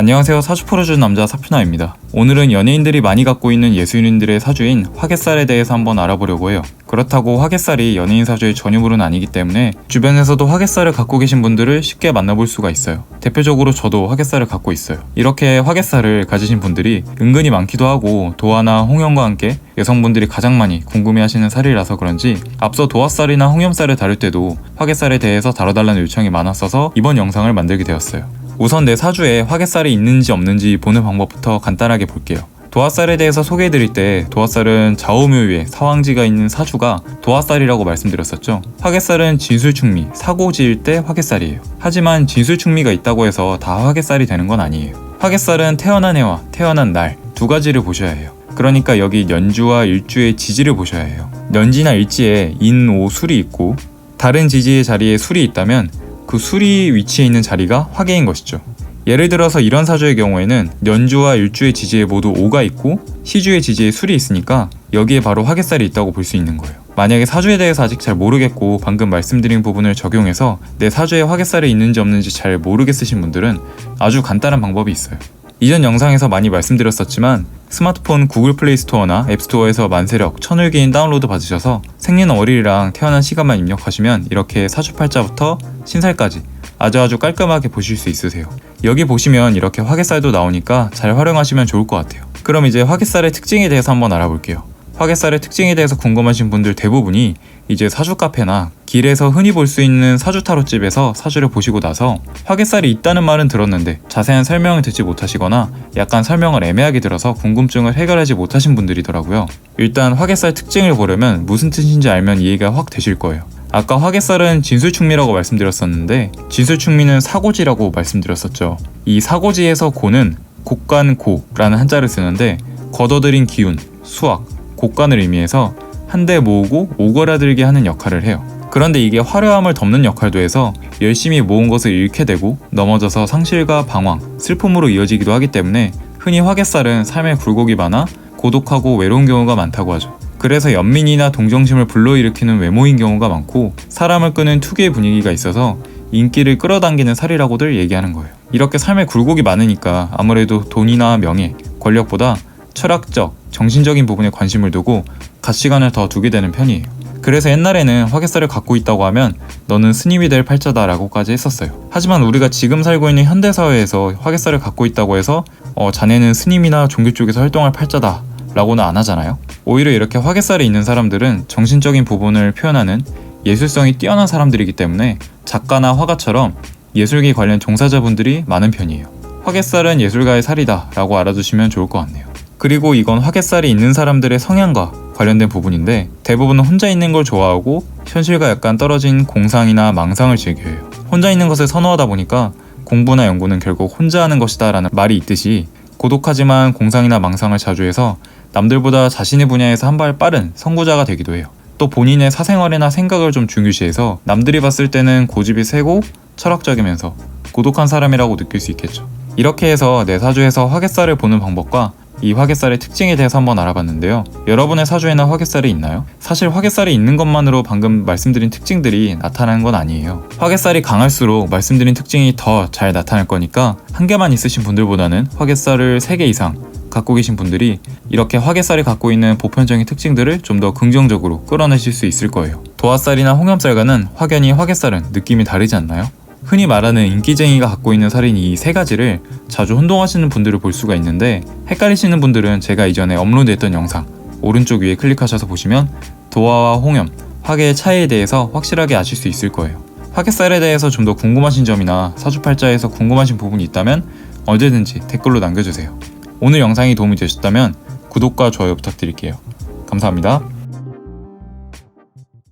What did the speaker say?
안녕하세요. 사주 풀어주는 남자 사표나입니다. 오늘은 연예인들이 많이 갖고 있는 예술인들의 사주인 화개살에 대해서 한번 알아보려고 해요. 그렇다고 화개살이 연예인 사주의 전유물은 아니기 때문에 주변에서도 화개살을 갖고 계신 분들을 쉽게 만나볼 수가 있어요. 대표적으로 저도 화개살을 갖고 있어요. 이렇게 화개살을 가지신 분들이 은근히 많기도 하고 도화나 홍염과 함께 여성분들이 가장 많이 궁금해하시는 살이라서 그런지 앞서 도화살이나 홍염살을 다룰 때도 화개살에 대해서 다뤄달라는 요청이 많았어서 이번 영상을 만들게 되었어요. 우선 내 사주에 화개살이 있는지 없는지 보는 방법부터 간단하게 볼게요. 도화살에 대해서 소개해드릴 때 도화살은 좌우묘유에 사황지가 있는 사주가 도화살이라고 말씀드렸었죠. 화개살은 진술충미, 사고지일 때 화개살이에요. 하지만 진술충미가 있다고 해서 다 화개살이 되는 건 아니에요. 화개살은 태어난 해와 태어난 날 두 가지를 보셔야 해요. 그러니까 여기 년주와 일주의 지지를 보셔야 해요. 년지나 일지에 인, 오, 술이 있고 다른 지지의 자리에 술이 있다면 그 술이 위치해 있는 자리가 화개인 것이죠. 예를 들어서 이런 사주의 경우에는 년주와 일주의 지지에 모두 오가 있고 시주의 지지에 술이 있으니까 여기에 바로 화개살이 있다고 볼 수 있는 거예요. 만약에 사주에 대해서 아직 잘 모르겠고 방금 말씀드린 부분을 적용해서 내 사주에 화개살이 있는지 없는지 잘 모르겠으신 분들은 아주 간단한 방법이 있어요. 이전 영상에서 많이 말씀드렸었지만 스마트폰 구글 플레이 스토어나 앱스토어에서 만세력 1000일기인 다운로드 받으셔서 생년월일이랑 태어난 시간만 입력하시면 이렇게 사주팔자부터 신살까지 아주 깔끔하게 보실 수 있으세요. 여기 보시면 이렇게 화개살도 나오니까 잘 활용하시면 좋을 것 같아요. 그럼 이제 화개살의 특징에 대해서 한번 알아볼게요. 화개살의 특징에 대해서 궁금하신 분들 대부분이 이제 사주 카페나 길에서 흔히 볼 수 있는 사주 타로집에서 사주를 보시고 나서 화개살이 있다는 말은 들었는데 자세한 설명을 듣지 못하시거나 약간 설명을 애매하게 들어서 궁금증을 해결하지 못하신 분들이더라고요. 일단 화개살 특징을 보려면 무슨 뜻인지 알면 이해가 확 되실 거예요. 아까 화개살은 진술충미라고 말씀드렸었는데 진술충미는 사고지라고 말씀드렸었죠. 이 사고지에서 고는 곡간고라는 한자를 쓰는데 걷어들인 기운, 수학, 곡간을 의미해서 한데 모으고 오그라들게 하는 역할을 해요. 그런데 이게 화려함을 덮는 역할도 해서 열심히 모은 것을 잃게 되고 넘어져서 상실과 방황, 슬픔으로 이어지기도 하기 때문에 흔히 화개살은 삶의 굴곡이 많아 고독하고 외로운 경우가 많다고 하죠. 그래서 연민이나 동정심을 불러일으키는 외모인 경우가 많고 사람을 끄는 특유의 분위기가 있어서 인기를 끌어당기는 살이라고들 얘기하는 거예요. 이렇게 삶의 굴곡이 많으니까 아무래도 돈이나 명예, 권력보다 철학적, 정신적인 부분에 관심을 두고 가치관을 더 두게 되는 편이에요. 그래서 옛날에는 화개살을 갖고 있다고 하면 너는 스님이 될 팔자다라고까지 했었어요. 하지만 우리가 지금 살고 있는 현대사회에서 화개살을 갖고 있다고 해서 자네는 스님이나 종교 쪽에서 활동할 팔자다 라고는 안 하잖아요. 오히려 이렇게 화개살이 있는 사람들은 정신적인 부분을 표현하는 예술성이 뛰어난 사람들이기 때문에 작가나 화가처럼 예술계 관련 종사자분들이 많은 편이에요. 화개살은 예술가의 살이다 라고 알아두시면 좋을 것 같네요. 그리고 이건 화개살이 있는 사람들의 성향과 관련된 부분인데 대부분은 혼자 있는 걸 좋아하고 현실과 약간 떨어진 공상이나 망상을 즐겨해요. 혼자 있는 것을 선호하다 보니까 공부나 연구는 결국 혼자 하는 것이다 라는 말이 있듯이 고독하지만 공상이나 망상을 자주 해서 남들보다 자신의 분야에서 한 발 빠른 선구자가 되기도 해요. 또 본인의 사생활이나 생각을 좀 중요시해서 남들이 봤을 때는 고집이 세고 철학적이면서 고독한 사람이라고 느낄 수 있겠죠. 이렇게 해서 내 사주에서 화개살을 보는 방법과 이 화개살의 특징에 대해서 한번 알아봤는데요. 여러분의 사주에는 화개살이 있나요? 사실 화개살이 있는 것만으로 방금 말씀드린 특징들이 나타나는 건 아니에요. 화개살이 강할수록 말씀드린 특징이 더 잘 나타날 거니까 한 개만 있으신 분들보다는 화개살을 3개 이상 갖고 계신 분들이 이렇게 화개살이 갖고 있는 보편적인 특징들을 좀 더 긍정적으로 끌어내실 수 있을 거예요. 도화살이나 홍염살과는 확연히 화개살은 느낌이 다르지 않나요? 흔히 말하는 인기쟁이가 갖고 있는 살인 이 3가지를 자주 혼동하시는 분들을 볼 수가 있는데 헷갈리시는 분들은 제가 이전에 업로드했던 영상 오른쪽 위에 클릭하셔서 보시면 도화와 홍염, 화개의 차이에 대해서 확실하게 아실 수 있을 거예요. 화개살에 대해서 좀 더 궁금하신 점이나 사주팔자에서 궁금하신 부분이 있다면 언제든지 댓글로 남겨주세요. 오늘 영상이 도움이 되셨다면 구독과 좋아요 부탁드릴게요. 감사합니다.